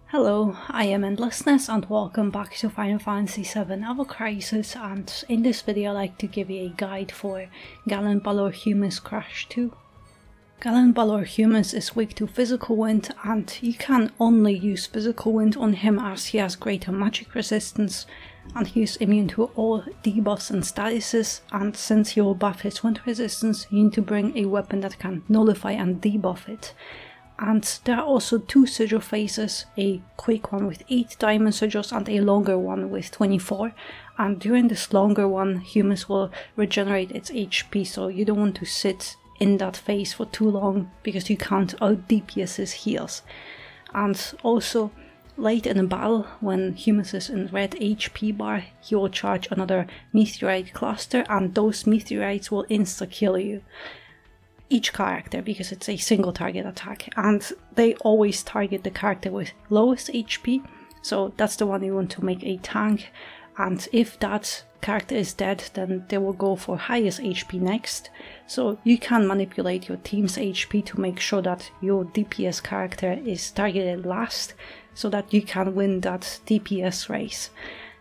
Hello, I am Endlessness and welcome back to Final Fantasy VII Ever Crisis, and in this video I'd like to give you a guide for Gallonbaloir Humus Crash 2. Gallonbaloir Humus is weak to physical wind, and you can only use physical wind on him as he has greater magic resistance and he is immune to all debuffs and statuses, and since he will buff his wind resistance you need to bring a weapon that can nullify and debuff it. And there are also two sigil phases, a quick one with 8 diamond sigils and a longer one with 24. And during this longer one, Humus will regenerate its HP, so you don't want to sit in that phase for too long because you can't out DPS his heals. And also, late in the battle, when Humus is in red HP bar, he will charge another meteorite cluster and those meteorites will insta-kill you. Each character, because it's a single target attack, and they always target the character with lowest HP, so that's the one you want to make a tank, and if that character is dead then they will go for highest HP next, so you can manipulate your team's HP to make sure that your DPS character is targeted last, so that you can win that DPS race.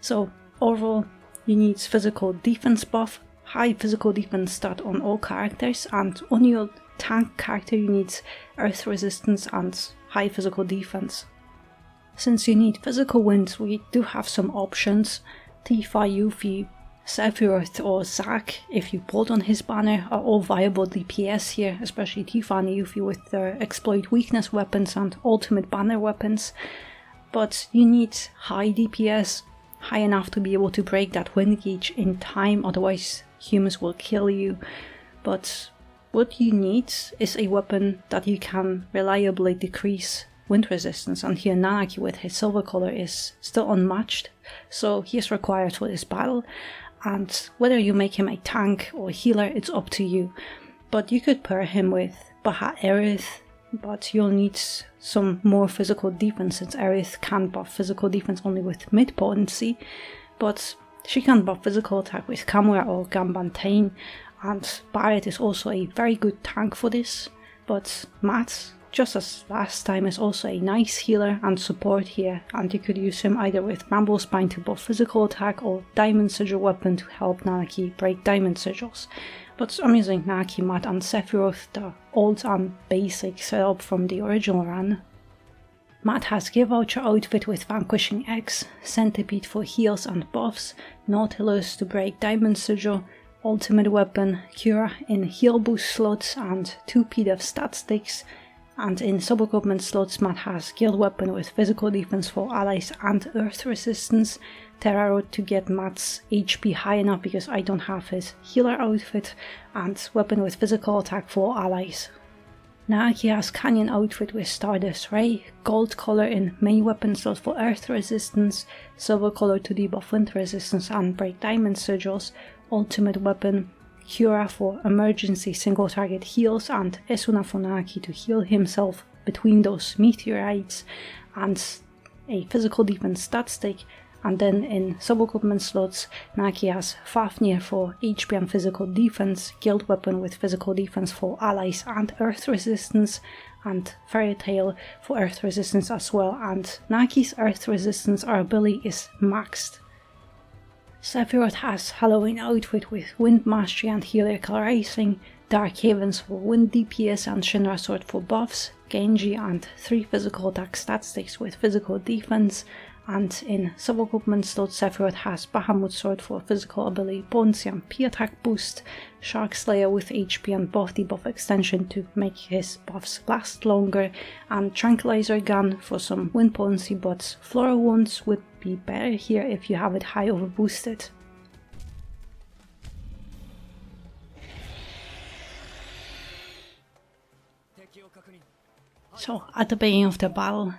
So overall you need physical defense buff, high physical defense stat on all characters, and on your tank character you need earth resistance and high physical defense. Since you need physical wind, we do have some options. Tifa, Yuffie, Sephiroth or Zack, if you pulled on his banner, are all viable DPS here, especially Tifa and Yuffie with their exploit weakness weapons and ultimate banner weapons. But you need high DPS, high enough to be able to break that wind gauge in time, otherwise Humus will kill you. But what you need is a weapon that you can reliably decrease wind resistance, and here Nanaki with his silver color is still unmatched, so he is required for this battle, and whether you make him a tank or healer it's up to you. But you could pair him with Baha Aerith, but you'll need some more physical defense since Aerith can buff physical defense only with mid potency, but she can buff physical attack with Kamura or Gambantain, and Barret is also a very good tank for this. But Matt, just as last time, is also a nice healer and support here, and you could use him either with Mambo Spine to buff physical attack or Diamond Sigil weapon to help Nanaki break Diamond Sigils. But I'm using Nanaki, Matt and Sephiroth, the old and basic setup from the original run. Matt has Gear Voucher outfit with Vanquishing X, Centipede for heals and buffs, Nautilus to break Diamond Sigil, ultimate weapon, Cura in heal boost slots and 2 PDF stat sticks, and in sub-equipment slots Matt has guild weapon with physical defense for allies and earth resistance, Terra Rod to get Matt's HP high enough because I don't have his healer outfit, and weapon with physical attack for allies. Nanaki has Canyon outfit with Stardust Ray, gold color in main weapon slot for earth resistance, silver color to debuff wind resistance and break diamond sigils, ultimate weapon, Cura for emergency single target heals, and Esuna for Nanaki to heal himself between those meteorites, and a physical defense stat stick. And then in sub-equipment slots, Nanaki has Fafnir for HP and physical defense, guild weapon with physical defense for allies and earth resistance, and Fairy Tail for earth resistance as well, and Nanaki's earth resistance, our ability, is maxed. Sephiroth has Halloween outfit with Wind Mastery and Helical Rising, Dark Havens for wind DPS and Shinra Sword for buffs, Genji and 3 physical attack stat sticks with physical defense, and in sub-equipment slot Sephiroth has Bahamut Sword for physical ability, potency and P-attack boost, Shark Slayer with HP and buff debuff extension to make his buffs last longer, and Tranquilizer Gun for some wind potency, but Floral Wounds would be better here if you have it high overboosted. So at the beginning of the battle,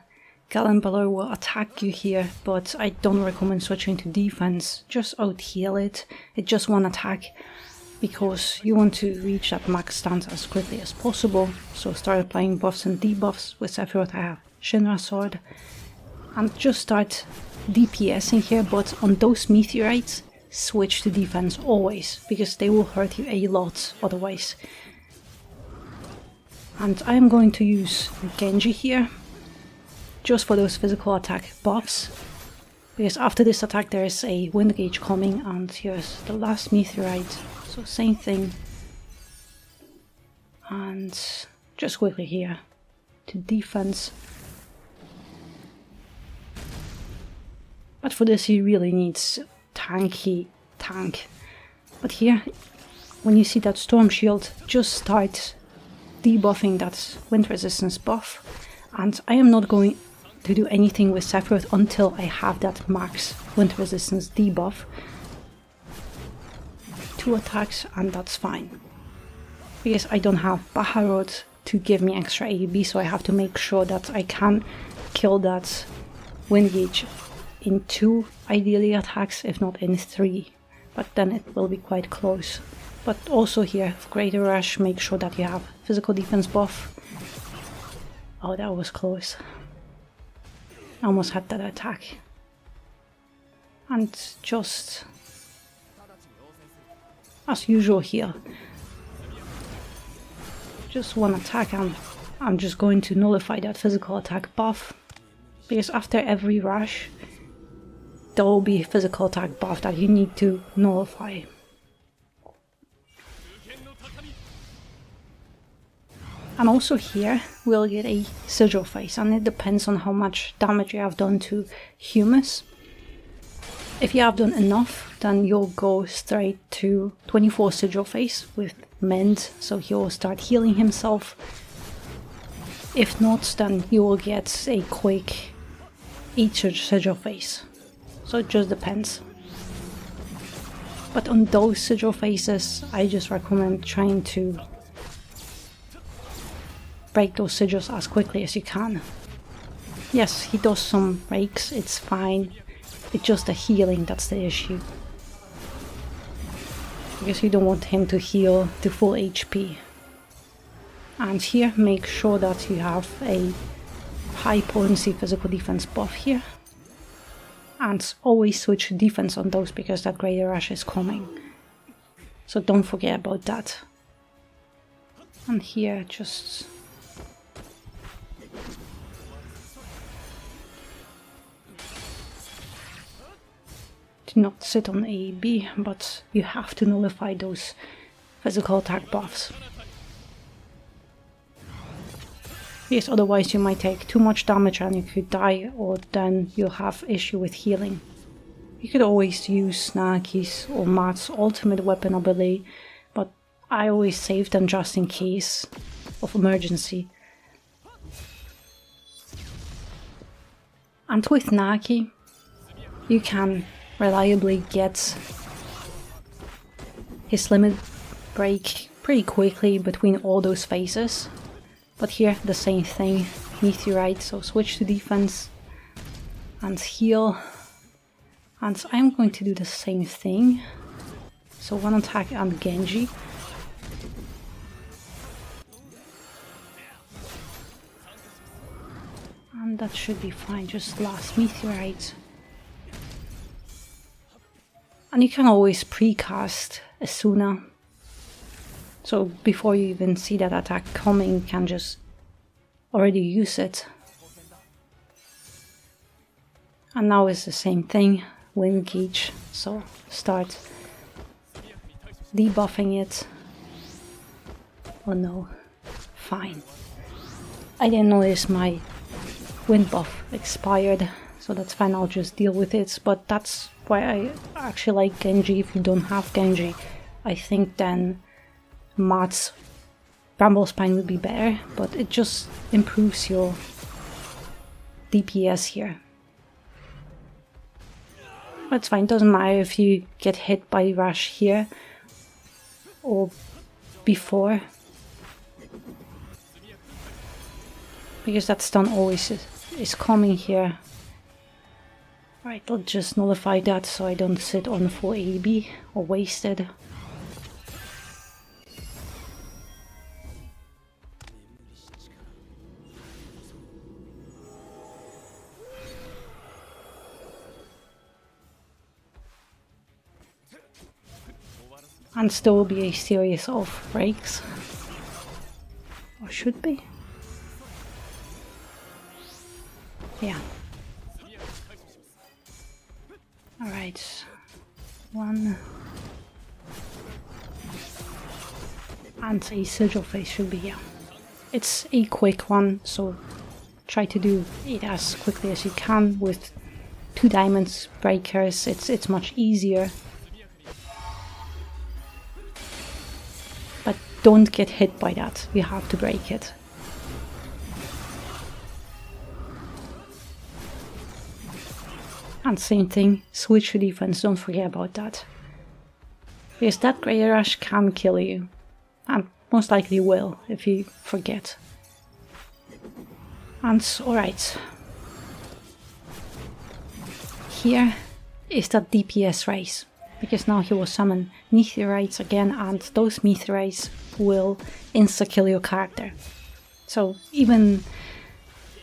Gallonbaloir will attack you here, but I don't recommend switching to defense, just out heal it. It's just one attack, because you want to reach that max stance as quickly as possible. So start applying buffs and debuffs. With Sephiroth I have Shinra Sword, and just start DPSing here, but on those meteorites, switch to defense always, because they will hurt you a lot otherwise. And I am going to use Genji here, just for those physical attack buffs, because after this attack there is a wind gauge coming, and here's the last meteorite, so same thing. And just quickly here to defense. But for this he really needs tank. But here, when you see that storm shield, just start debuffing that wind resistance buff. And I am not going to do anything with Sephiroth until I have that max wind resistance debuff. 2 attacks and that's fine. Because I don't have Baharod to give me extra AEB, so I have to make sure that I can kill that wind gauge in 2 ideally attacks, if not in 3, but then it will be quite close. But also here, for Greater Rush, make sure that you have physical defense buff. Oh, that was close. I almost had that attack. And just as usual here, just 1 attack and I'm just going to nullify that physical attack buff, because after every rush there will be a physical attack buff that you need to nullify. And also here we'll get a sigil phase, and it depends on how much damage you have done to Humus. If you have done enough, then you'll go straight to 24 sigil phase with Mend, so he'll start healing himself. If not, then you will get a quick each sigil phase. So it just depends. But on those sigil phases, I just recommend trying to break those sigils as quickly as you can. Yes, he does some breaks, it's fine. It's just the healing that's the issue. Because you don't want him to heal to full HP. And here, make sure that you have a high potency physical defense buff here. And always switch defense on those, because that Greater Rush is coming. So don't forget about that. And here, just do not sit on AEB, but you have to nullify those physical attack buffs. Because otherwise you might take too much damage and you could die, or then you'll have issue with healing. You could always use Naki's or Matt's ultimate weapon ability, but I always save them just in case of emergency. And with Naki, you can reliably get his limit break pretty quickly between all those phases. But here the same thing, meteorite, so switch to defense and heal. And I'm going to do the same thing. So 1 attack and Genji. And that should be fine, just last meteorite. And you can always precast Asuna. So before you even see that attack coming, you can just already use it. And now it's the same thing, wind gauge, so start debuffing it. Oh no, fine. I didn't notice my wind buff expired, so that's fine, I'll just deal with it. But that's why I actually like Genji. If you don't have Genji, I think then Matt's Bramble Spine would be better, but it just improves your DPS here. But it's fine, doesn't matter if you get hit by Rush here or before, because that stun always is coming here. Right, I'll just nullify that so I don't sit on full AEB or wasted. And there will be a series of breaks. Or should be? Yeah. Alright. 1. And a sigil phase should be here. It's a quick one, so try to do it as quickly as you can with 2 diamonds breakers. It's much easier. But don't get hit by that. You have to break it. And same thing, switch to defense, don't forget about that. Because that Grey Rush can kill you. And most likely will, if you forget. And alright. Here is that DPS race. Because now he will summon meteorites again, and those meteorites will insta-kill your character. So even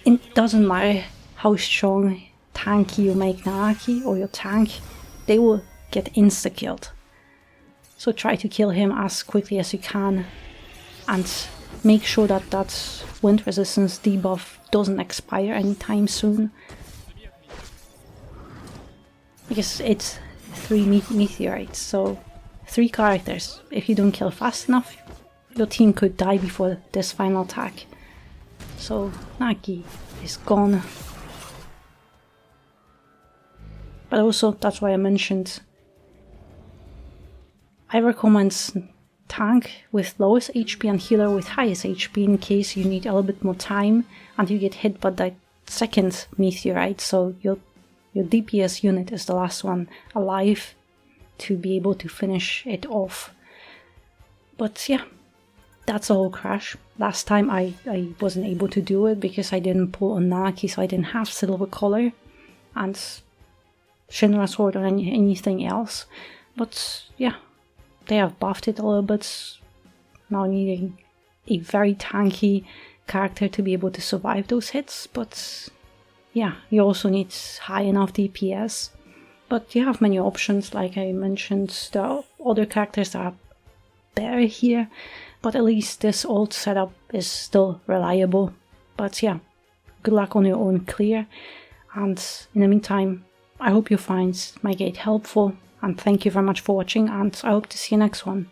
it doesn't matter how strong tanky you make Nanaki or your tank, they will get insta-killed. So try to kill him as quickly as you can and make sure that that wind resistance debuff doesn't expire anytime soon. Because it's 3 meteorites, so 3 characters. If you don't kill fast enough, your team could die before this final attack. So Naki is gone. But also, that's why I mentioned, I recommend tank with lowest HP and healer with highest HP in case you need a little bit more time and you get hit by that second meteorite, so your DPS unit is the last one alive to be able to finish it off. But yeah, that's a whole crash. Last time I wasn't able to do it because I didn't pull on Nanaki, so I didn't have silver color and Shinra sword or anything else. But yeah, they have buffed it a little bit, now needing a very tanky character to be able to survive those hits. But yeah, you also need high enough DPS. But you have many options, like I mentioned, there are other characters that are better here, but at least this old setup is still reliable. But yeah, good luck on your own clear, and in the meantime, I hope you find my guide helpful, and thank you very much for watching, and I hope to see you next one.